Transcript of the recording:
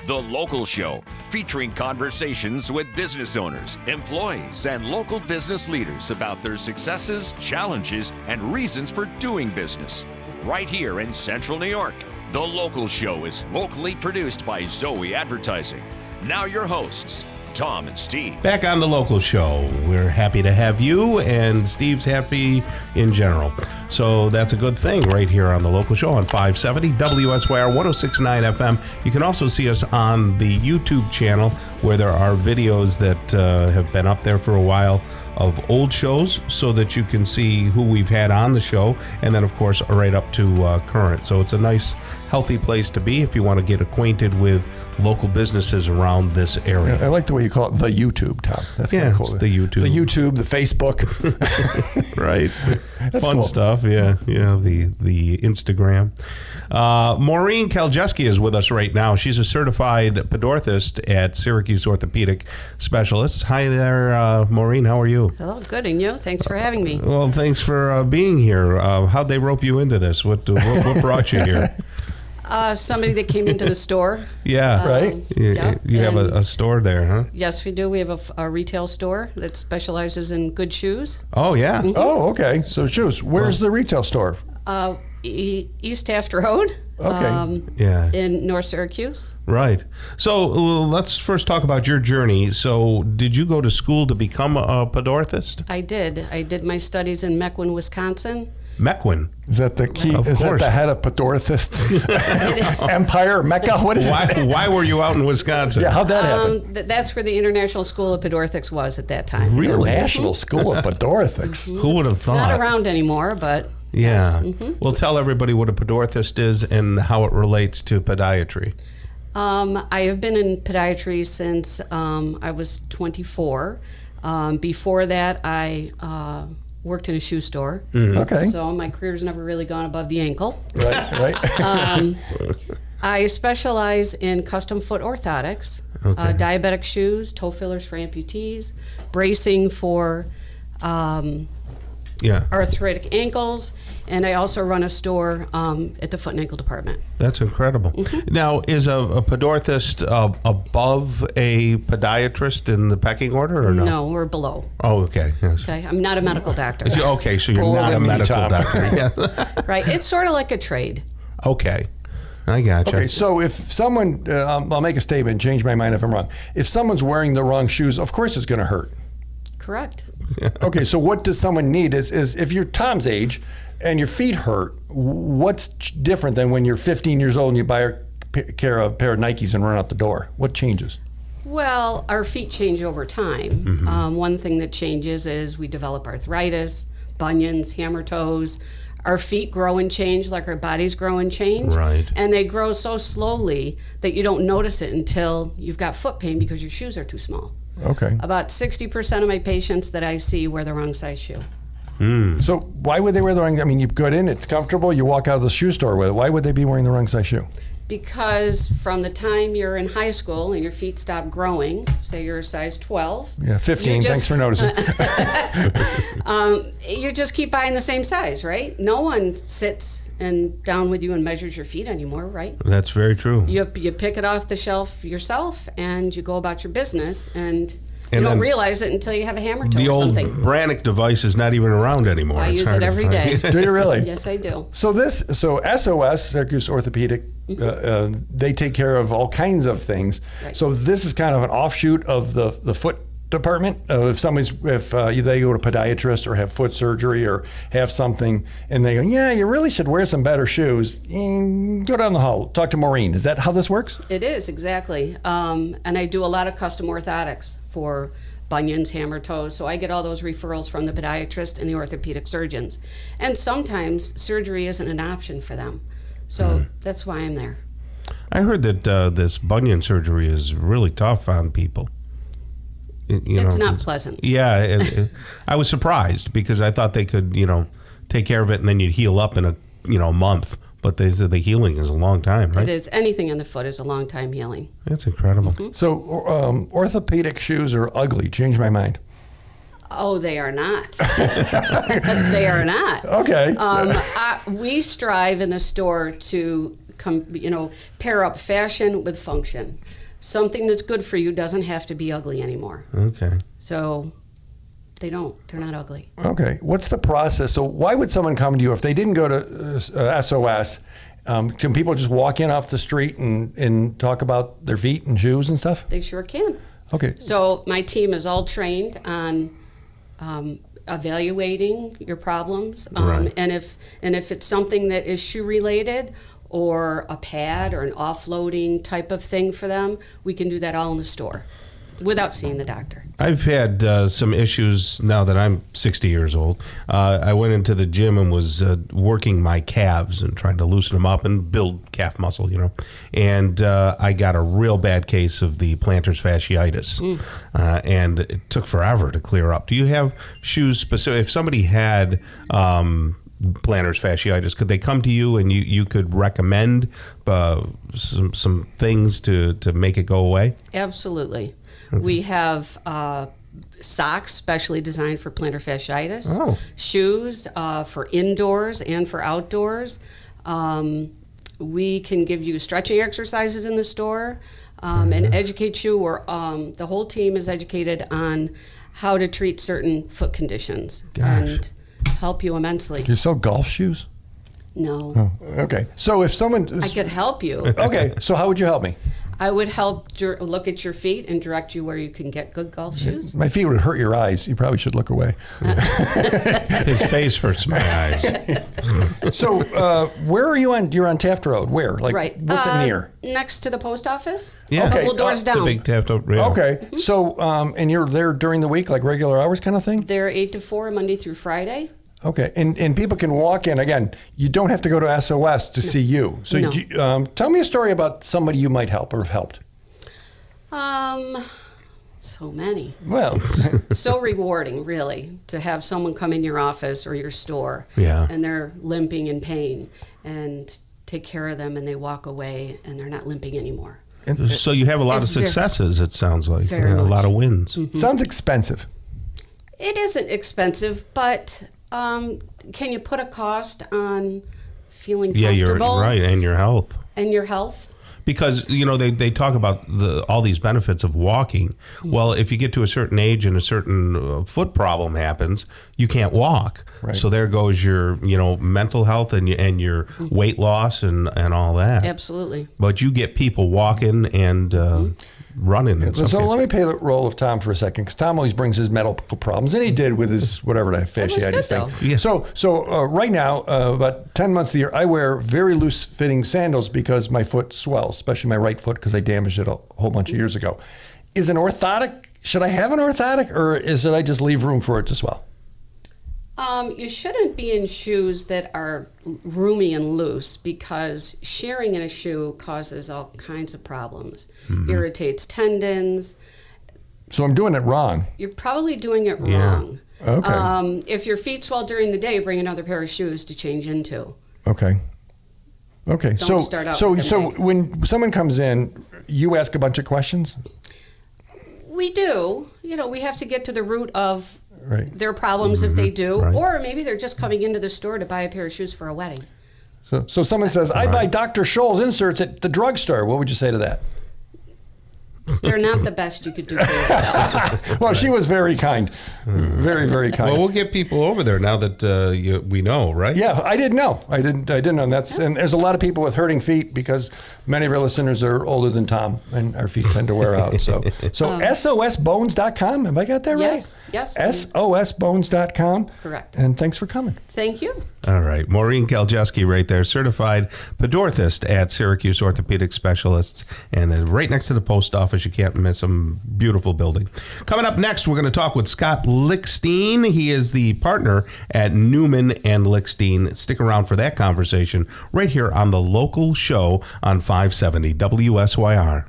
The Local Show, featuring conversations with business owners, employees, and local business leaders about their successes, challenges, and reasons for doing business. Right here in Central New York. The Local Show is locally produced by Zoey Advertising. Now your hosts, Tom and Steve. Back on The Local Show. We're happy to have you, and Steve's happy in general. So that's a good thing right here on The Local Show on 570 WSYR 1069 FM. You can also see us on the YouTube channel where there are videos that have been up there for a while of old shows so that you can see who we've had on the show, and then of course right up to current. So it's a nice healthy place to be if you want to get acquainted with local businesses around this area. I like the way you call it the YouTube, Tom. That's kind of cool. The YouTube. The YouTube, the Facebook. Right. That's fun cool. stuff, yeah. The Instagram. Maureen Kaljeskie is with us right now. She's a certified podorthist at Syracuse Orthopedic Specialists. Hi there, Maureen. How are you? Hello, good, and you? Thanks for having me. Well, thanks for being here. How'd they rope you into this? What brought you here? Somebody that came into the store. Yeah. Right? You have a store there, huh? Yes, we do. We have a retail store that specializes in good shoes. Oh, yeah. Mm-hmm. Oh, okay. So shoes. Where's the retail store? East Taft Road. Okay. Yeah. In North Syracuse. Right. So let's first talk about your journey. So did you go to school to become a podorthist? I did. I did my studies in Mequon, Wisconsin. Mequon. Is that the key? Of Is course. that the head of podorthist? Empire, Mecca? What is it? Why were you out in Wisconsin? Yeah, how'd that happen? That's where the International School of Podorthics was at that time. Really? National School of Podorthics. Who would have thought? Not around anymore, but Yeah. Well, tell everybody what a podorthist is and how it relates to podiatry. I have been in podiatry since I was 24. Before that, I worked in a shoe store. Okay. So my career's never really gone above the ankle. Right. I specialize in custom foot orthotics, diabetic shoes, toe fillers for amputees, bracing for arthritic ankles, and I also run a store at the foot and ankle department. That's incredible. Now, is a podorthist above a podiatrist in the pecking order or no? No, we're below. Oh, okay. Yes. Okay, I'm not a medical doctor. Okay, so you're Below not a than me, medical Tom. doctor. Yes. Right, it's sort of like a trade. Okay. I gotcha. Okay, so if someone, I'll make a statement, change my mind if I'm wrong. If someone's wearing the wrong shoes, of course it's going to hurt. Correct. Okay, so what does someone need is if you're Tom's age and your feet hurt, what's different than when you're 15 years old and you buy a pair of Nikes and run out the door? What changes? Well, our feet change over time. One thing that changes is we develop arthritis, bunions, hammer toes. Our feet grow and change like our bodies grow and change. Right. And they grow so slowly that you don't notice it until you've got foot pain because your shoes are too small. Okay. About 60% of my patients that I see wear the wrong size shoe. So why would they wear the wrong? I mean, you get in, it's comfortable, you walk out of the shoe store with it. Why would they be wearing the wrong size shoe? Because from the time you're in high school and your feet stop growing, say you're a size 12. Yeah, 15, thanks for noticing. You just keep buying the same size, right? No one sits down with you and measures your feet anymore, right? That's very true. You pick it off the shelf yourself and you go about your business, and you And don't then realize it until you have a hammer toe The or old something. Brannick device is not even around anymore. I It's use hard it to every find. day. Do you really? Yes, I do. So SOS, Syracuse Orthopedic, they take care of all kinds of things. Right. So this is kind of an offshoot of the foot department. If they go to podiatrist or have foot surgery or have something, and they go, yeah, you really should wear some better shoes. Go down the hall, talk to Maureen. Is that how this works? It is, exactly. And I do a lot of custom orthotics for bunions, hammer toes, so I get all those referrals from the podiatrist and the orthopedic surgeons. And sometimes surgery isn't an option for them. So that's why I'm there. I heard that this bunion surgery is really tough on people. It's not pleasant. Yeah, I was surprised because I thought they could, take care of it and then you'd heal up in a month. But they said the healing is a long time, right? It is. Anything in the foot is a long time healing. That's incredible. So orthopedic shoes are ugly. Change my mind. Oh, they are not. They are not. Okay. We strive in the store to pair up fashion with function. Something that's good for you doesn't have to be ugly anymore. Okay. So they're not ugly. Okay. What's the process? So why would someone come to you if they didn't go to SOS? Can people just walk in off the street and talk about their feet and shoes and stuff? They sure can. Okay. So my team is all trained on evaluating your problems, Right. and if it's something that is shoe related or a pad or an offloading type of thing for them, we can do that all in the store without seeing the doctor. I've had some issues now that I'm 60 years old. I went into the gym and was working my calves and trying to loosen them up and build calf muscle, And I got a real bad case of the plantar fasciitis. And it took forever to clear up. Do you have shoes specific? If somebody had plantar fasciitis, could they come to you and you could recommend some things to make it go away? Absolutely. We have socks specially designed for plantar fasciitis, shoes for indoors and for outdoors. We can give you stretching exercises in the store and educate you, or the whole team is educated on how to treat certain foot conditions and help you immensely. Do you sell golf shoes? No. Oh, okay. So if someone... I could help you. Okay. So how would you help me? I would help look at your feet and direct you where you can get good golf shoes. My feet would hurt your eyes. You probably should look away. His face hurts my eyes. So where are you on? You're on Taft Road. Where? Right. What's it near? Next to the post office. Yeah. A couple doors The down. big Taft Road. Yeah. Okay. So and you're there during the week, like regular hours kind of thing? They're 8 to 4, Monday through Friday. Okay, and people can walk in. Again, you don't have to go to SOS to see you. So No. tell me a story about somebody you might help or have helped. So many. Well, So rewarding, really, to have someone come in your office or your store Yeah. and they're limping in pain and take care of them and they walk away and they're not limping anymore. So you have a lot of It's very- successes, it sounds like. Very a lot much. of wins. sounds expensive. It isn't expensive, but can you put a cost on feeling Yeah, you're comfortable right, and your health. and your health? Because, they talk about all these benefits of walking. Well, if you get to a certain age and a certain foot problem happens, you can't walk. Right. So there goes your, mental health and your weight loss and all that. Absolutely. But you get people walking and running. In some So cases. let me play the role of Tom for a second, because Tom always brings his medical problems, and he did with his whatever that fasciitis good, thing. though. Yeah. So right now, about 10 months of the year, I wear very loose-fitting sandals because my foot swells, especially my right foot, because I damaged it a whole bunch of years ago. Is an orthotic? Should I have an orthotic, or should I just leave room for it to swell? You shouldn't be in shoes that are roomy and loose, because shearing in a shoe causes all kinds of problems. Irritates tendons. So I'm doing it wrong. You're probably doing it Yeah. wrong. Okay. If your feet swell during the day, bring another pair of shoes to change into. Okay. Okay. Don't start out so with them big. when someone comes in, you ask a bunch of questions. We do. We have to get to the root of Right. their problems if they do, Right. or maybe they're just coming into the store to buy a pair of shoes for a wedding. So someone says, I buy Dr. Scholl's inserts at the drugstore. What would you say to that? They're not the best you could do for yourself. Well, she was very kind. Very, very kind. Well, we'll get people over there now that we know, right? Yeah, I didn't know. I didn't know. And there's a lot of people with hurting feet because many of our listeners are older than Tom, and our feet tend to wear out. So SOSbones.com. Have I got that right? Yes. SOSbones.com. Correct. And thanks for coming. Thank you. All right. Maureen Kaljeskie right there, certified podorthist at Syracuse Orthopedics Specialists, and right next to the post office. You can't miss them. Beautiful building. Coming up next, we're going to talk with Scott Lickstein. He is the partner at Newman and Lickstein. Stick around for that conversation right here on the local show on 570 WSYR.